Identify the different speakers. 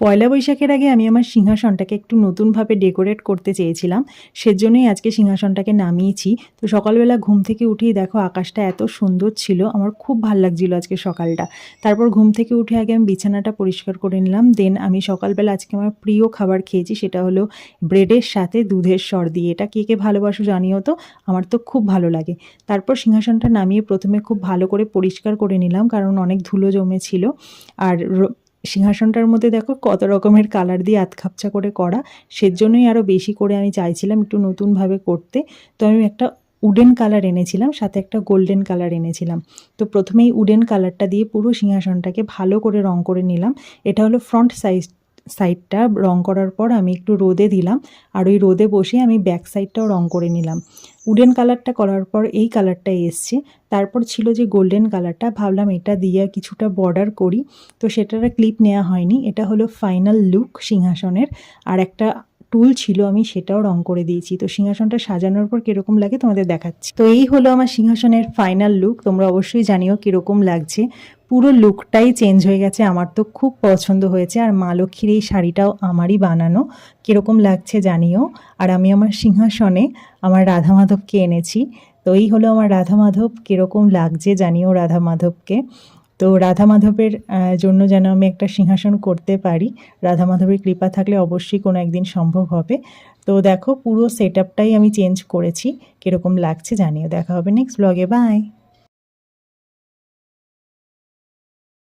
Speaker 1: পয়লা বৈশাখের আগে আমি আমার সিংহাসনটাকে একটু নতুনভাবে ডেকোরেট করতে চেয়েছিলাম, সেজন্যই আজকে সিংহাসনটাকে নামিয়েছি। তো সকালবেলা ঘুম থেকে উঠেই দেখো আকাশটা এত সুন্দর ছিল, আমার খুব ভাল লাগছিল আজকে সকালটা। তারপর ঘুম থেকে উঠে আগে আমি বিছানাটা পরিষ্কার করে নিলাম, দেন আমি সকালবেলা আজকে আমার প্রিয় খাবার খেয়েছি, সেটা হলো ব্রেডের সাথে দুধের সর দিয়ে। এটা কে কে ভালোবাসো জানিও তো, আমার তো খুব ভালো লাগে। তারপর সিংহাসনটা নামিয়ে প্রথমে খুব ভালো করে পরিষ্কার করে নিলাম, কারণ অনেক ধুলো জমেছিল। আর সিংহাসনটার মধ্যে দেখো কত রকমের কালার দিয়ে আধখাপচা করে করা, সেজন্যই আরও বেশি করে আমি চাইছিলাম একটু নতুনভাবে করতে। তো আমি একটা উডেন কালার এনেছিলাম, সাথে একটা গোল্ডেন কালার এনেছিলাম। তো প্রথমেই উডেন কালারটা দিয়ে পুরো সিংহাসনটাকে ভালো করে রং করে নিলাম। এটা হলো ফ্রন্ট সাইডটা রং করার পর আমি একটু রোদে দিলাম, আর ওই রোদে বসে আমি ব্যাক সাইডটাও রং করে নিলাম। উডেন কালারটা করার পর এই কালারটা এসছে। তারপর ছিল যে গোল্ডেন কালারটা, ভাবলাম এটা দিয়ে কিছুটা বর্ডার করি, তো সেটার ক্লিপ নেওয়া হয়নি। এটা হলো ফাইনাল লুক সিংহাসনের। আর একটা টুল ছিল, আমি সেটাও রং করে দিয়েছি। তো সিংহাসনটা সাজানোর পর কীরকম লাগে তোমাদের দেখাচ্ছি। তো এই হলো আমার সিংহাসনের ফাইনাল লুক, তোমরা অবশ্যই জানিও কীরকম লাগছে। পুরো লুকটাই চেঞ্জ হয়ে গেছে, আমার তো খুব পছন্দ হয়েছে। আর মা লক্ষ্মীর এই শাড়িটাও আমারই বানানো, কীরকম লাগছে জানিও। আর আমি আমার সিংহাসনে আমার রাধা মাধবকে এনেছি। তো এই হলো আমার রাধা মাধব, কীরকম লাগছে জানিও রাধা মাধবকে। তো রাধা মাধবের জন্য যেন আমি একটা সিংহাসন করতে পারি, রাধা মাধবের কৃপা থাকলে অবশ্যই কোনো একদিন সম্ভব হবে। তো দেখো পুরো সেট আপটাই আমি চেঞ্জ করেছি, কীরকম লাগছে জানিও। দেখা হবে নেক্সট ব্লগে, বাই।